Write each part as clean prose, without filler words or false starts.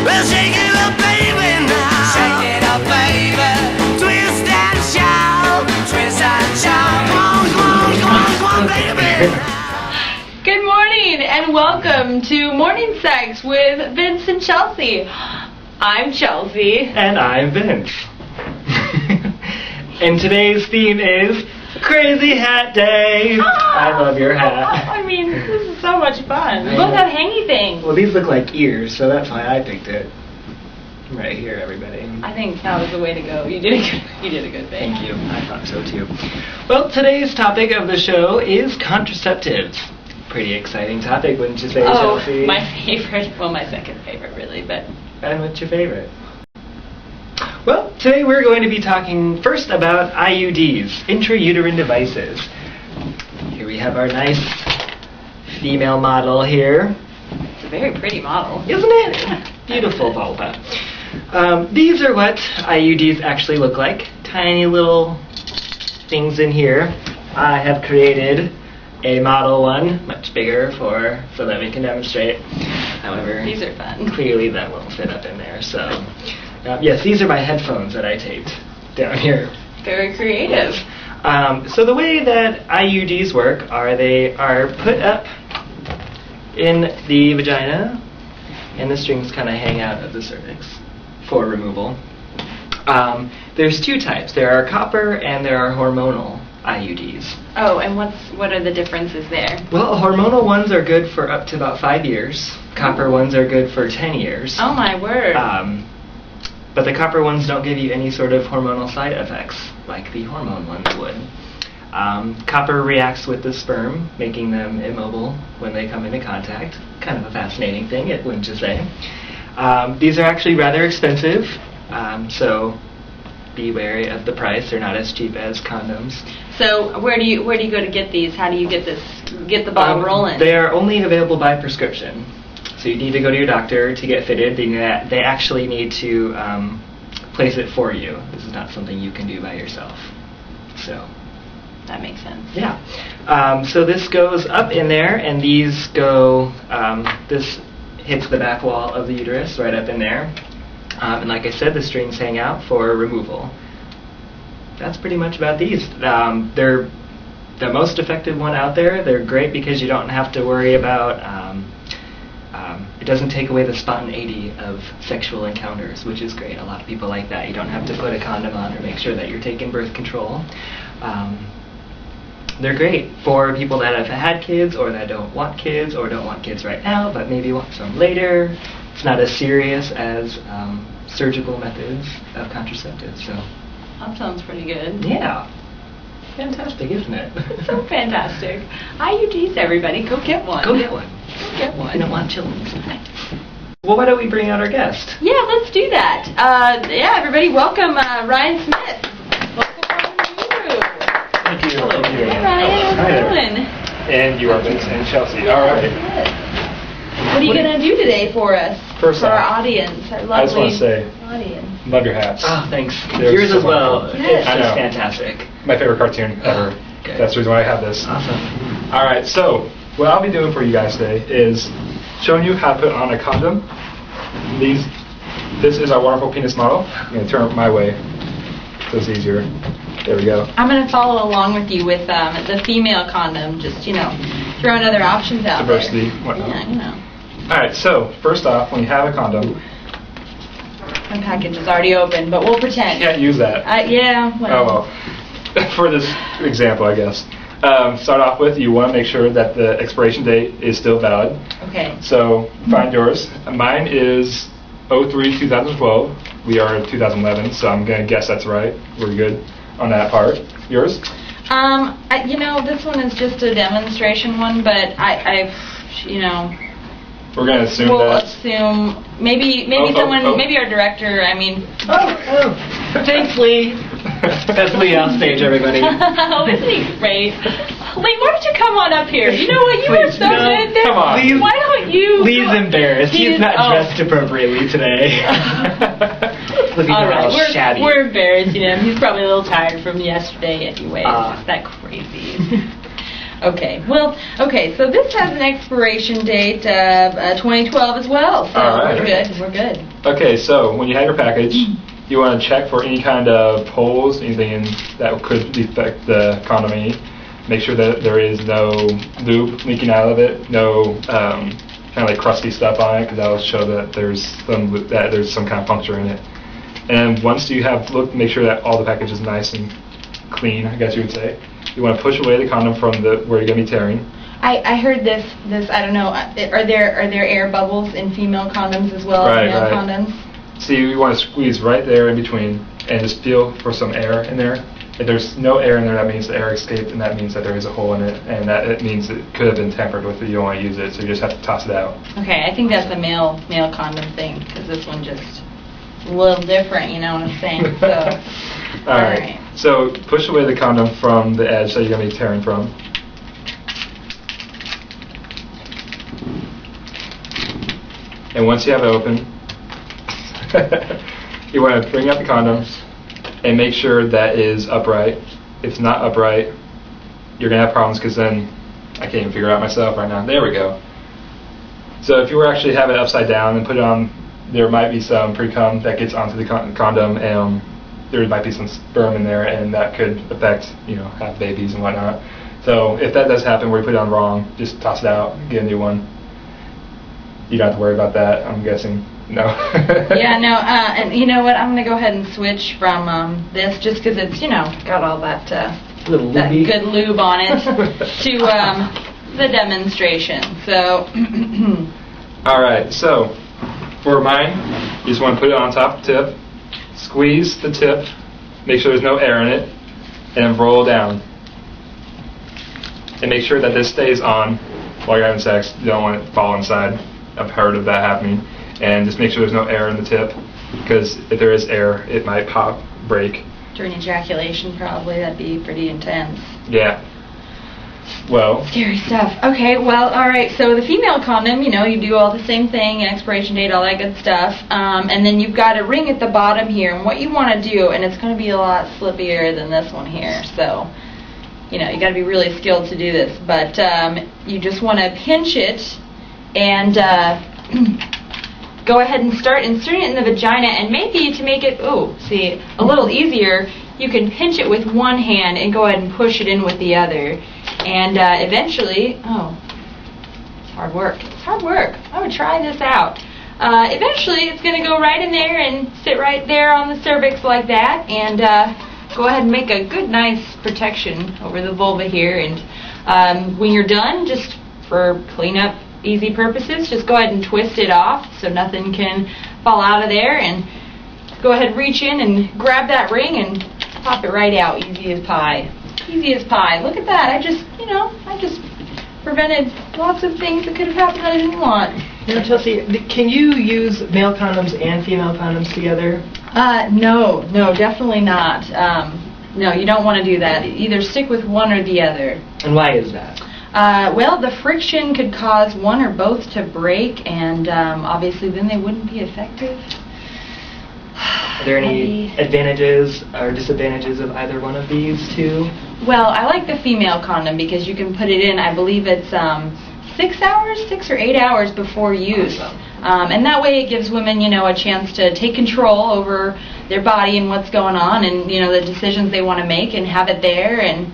Well, shake it up, baby, now. Shake it up, baby. Twist and shout. Twist and shout. Come on, come on, come on, come on, baby. Good morning and welcome to Morning Sex with Vince and Chelsea. I'm Chelsea. And I'm Vince. And today's theme is Crazy Hat Day. I love your hat. I mean, this is so much fun. We both have hangy things. Well, these look like ears, so that's why I picked it. Right here, everybody. I think that was the way to go. You did a good thing. Thank you. I thought so too. Well, today's topic of the show is contraceptives. Pretty exciting topic, wouldn't you say, Chelsea? My favorite. Well, my second favorite, really, but. And what's your favorite? Well, today we're going to be talking first about IUDs, intrauterine devices. Here we have our nice female model here. It's a very pretty model. Isn't it? Beautiful vulva. These are what IUDs actually look like. Tiny little things in here. I have created a model one, much bigger so that we can demonstrate. However, these are fun. Clearly that won't fit up in there. So, yes, these are my headphones that I taped down here. Very creative. So the way that IUDs work are they are put up in the vagina, and the strings kind of hang out of the cervix for removal. There's two types. There are copper and there are hormonal IUDs. Oh, and what are the differences there? Well, hormonal ones are good for up to about 5 years. Copper ones are good for 10 years. Oh my word. But the copper ones don't give you any sort of hormonal side effects like the hormone ones would. Copper reacts with the sperm, making them immobile when they come into contact. Kind of a fascinating thing, wouldn't you say? These are actually rather expensive, so be wary of the price. They're not as cheap as condoms. So where do you go to get these? How do you get the ball rolling? They are only available by prescription. So you need to go to your doctor to get fitted. They actually need to place it for you. This is not something you can do by yourself. So that makes sense. Yeah. So this goes up in there, and these go. This hits the back wall of the uterus, right up in there. And like I said, the strings hang out for removal. That's pretty much about these. They're the most effective one out there. They're great because you don't have to worry about. It doesn't take away the spontaneity of sexual encounters, which is great. A lot of people like that. You don't have to put a condom on or make sure that you're taking birth control. They're great for people that have had kids or that don't want kids or don't want kids right now but maybe want some later. It's not as serious as surgical methods of contraceptives. So that sounds pretty good. Yeah. Fantastic, isn't it? So fantastic. IUDs, everybody. Go get one. Go get one. Go get one. You don't want children tonight. Well, why don't we bring out our guest? Yeah, let's do that. Yeah, everybody, welcome Ryan Smith. Welcome to you. Thank you. Hello. Thank you. Hey, Ryan. How you doing? And you are Vince and Chelsea. All right. What are you going to do today for us? First for our off, audience, our lovely I just want to say, audience. love your hats. Oh, thanks. They're Yours so as well. wonderful. It's I just know. fantastic. My favorite cartoon ever. Okay. That's the reason why I have this. Awesome. All right, so what I'll be doing for you guys today is showing you how to put on a condom. This is our wonderful penis model. I'm going to turn it my way so it's easier. There we go. I'm going to follow along with you with the female condom, just, throwing other options out Diversity, there. whatnot. Yeah, All right, so first off, when you have a condom, My package is already open, but we'll pretend. you can't use that. Yeah, well. Oh well. For this example, I guess. Start off with, you want to make sure that the expiration date is still valid. Okay. So find yours. Mine is 03-2012. We are in 2011, so I'm going to guess that's right. We're good on that part. Yours? This one is just a demonstration one, but We're going to assume we'll that. assume maybe Oh. maybe our director. Thanks, Lee. That's Lee off stage, everybody. Oh, isn't he great? Lee, why don't you come on up here? You know what? You were Please, so no, good there. come on. Lee's- Why don't you? Lee's embarrassed. He's not dressed appropriately today. Looking All right, all shabby. we're embarrassing him. He's probably a little tired from yesterday anyway. It's just that crazy. Okay. Well, okay. So this has an expiration date of 2012 as well. So All right. we're good. We're good. Okay, so when you have your package, you want to check for any kind of holes, anything that could defect the condom any. Make sure that there is no lube leaking out of it, no kind of like crusty stuff on it, because that will show that there's some kind of puncture in it. And once you have looked, make sure that all the package is nice and clean, I guess you would say. You want to push away the condom from where you're going to be tearing. I heard this. I don't know. Are there air bubbles in female condoms as well as male condoms? So you want to squeeze right there in between and just feel for some air in there. If there's no air in there, that means the air escaped, and that means that there is a hole in it, and that it means it could have been tampered with, but you don't want to use it, so you just have to toss it out. Okay, I think that's a male condom thing, because this one just a little different, you know what I'm saying? So, All right. So push away the condom from the edge that you're going to be tearing from. And once you have it open, you want to bring out the condom and make sure that is upright. If it's not upright, you're going to have problems, because then I can't even figure it out myself right now. There we go. So if you were actually have it upside down and put it on, there might be some pre-cum that gets onto the condom, and there might be some sperm in there, and that could affect, have babies and whatnot. So if that does happen where you put it on wrong, just toss it out, get a new one. You don't have to worry about that, I'm guessing. No. Yeah, no, and you know what? I'm going to go ahead and switch from this, just because it's, got all that, that good lube on it, to the demonstration. So. All right, so for mine, you just want to put it on top of the tip, squeeze the tip, make sure there's no air in it, and then roll down. And make sure that this stays on while you're having sex. You don't want it to fall inside. I've heard of that happening. And just make sure there's no air in the tip, because if there is air, it might pop, break. During ejaculation, probably. That'd be pretty intense. Yeah. Well. Scary stuff. Okay, well, all right. So the female condom, you do all the same thing, expiration date, all that good stuff. And then you've got a ring at the bottom here. And what you want to do, and it's going to be a lot slippier than this one here. So, you got to be really skilled to do this. But you just want to pinch it and go ahead and start inserting it in the vagina, and maybe to make it, a little easier, you can pinch it with one hand and go ahead and push it in with the other. And eventually, it's hard work. It's hard work. I would try this out. Eventually, it's going to go right in there and sit right there on the cervix like that, and go ahead and make a good, nice protection over the vulva here. And when you're done, just for cleanup, easy purposes, just go ahead and twist it off so nothing can fall out of there, and go ahead, reach in and grab that ring and pop it right out. Easy as pie. Easy as pie. Look at that. I just prevented lots of things that could have happened that I didn't want. Now, Chelsea, can you use male condoms and female condoms together? No, definitely not. No, you don't want to do that. Either stick with one or the other. And why is that? Well, the friction could cause one or both to break, and obviously then they wouldn't be effective. Are there any advantages or disadvantages of either one of these two? Well, I like the female condom because you can put it in, I believe it's 6 or 8 hours before use. Awesome. And that way it gives women, a chance to take control over their body and what's going on, and, the decisions they want to make, and have it there, and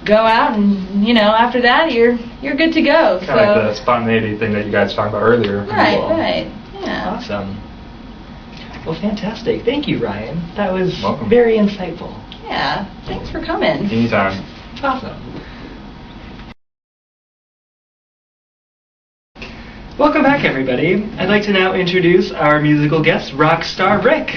go out, and after that you're good to go. Kind of like the spontaneity thing that you guys talked about earlier. Right, yeah. Awesome. Well, fantastic. Thank you, Ryan. That was Welcome. very insightful. Yeah, thanks for coming. Anytime. Awesome. Welcome back, everybody. I'd like to now introduce our musical guest, rock star Rick.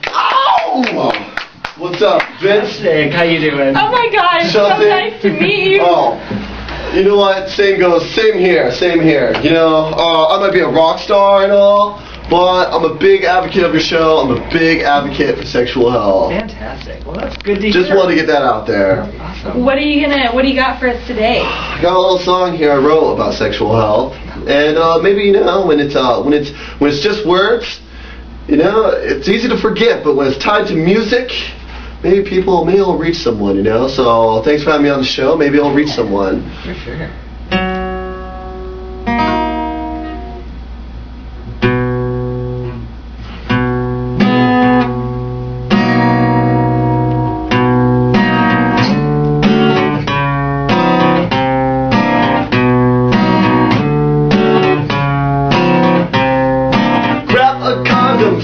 Ow! What's up, Vince? Nick, how you doing? Oh my God, it's so Chelsea? nice to meet you. Oh, you know what? Same goes. Same here. I might be a rock star and all, but I'm a big advocate of your show. I'm a big advocate for sexual health. Fantastic. Well, that's good to hear. Just wanted to get that out there. Awesome. What do you got for us today? I got a little song here I wrote about sexual health, and maybe when it's just words, it's easy to forget. But when it's tied to music, maybe it'll reach someone, you know. So thanks for having me on the show. Maybe it'll reach someone. For sure.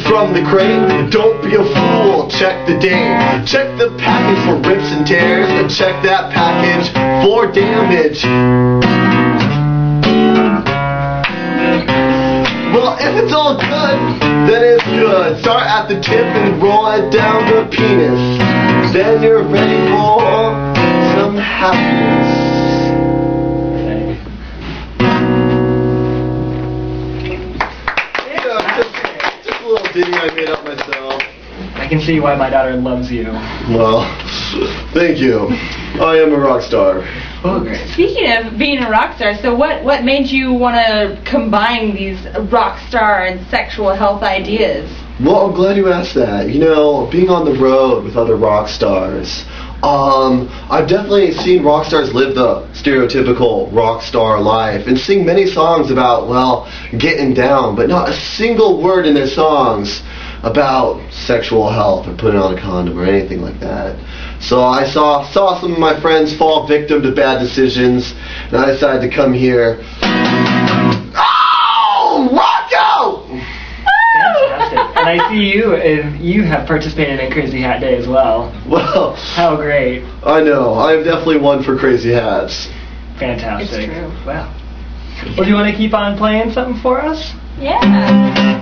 From the crate, don't be a fool, check the date. Check the package for rips and tears, and check that package for damage. Well, if it's all good, then it's good. Start at the tip and roll it down the penis. Then you're ready for some happiness. Ditty I made up myself. I can see why my daughter loves you. Well, thank you. I am a rock star. Oh, great. Speaking of being a rock star, so what made you want to combine these rock star and sexual health ideas? Well, I'm glad you asked that. You know, being on the road with other rock stars, I've definitely seen rock stars live the stereotypical rock star life and sing many songs about, well, getting down, but not a single word in their songs about sexual health or putting on a condom or anything like that. So I saw some of my friends fall victim to bad decisions, and I decided to come here. Oh, Rocco! Fantastic. And I see you have participated in Crazy Hat Day as well. Well, How great. I know. I am definitely one for crazy hats. Fantastic. It's true. Wow. Well, do you want to keep on playing something for us? Yeah.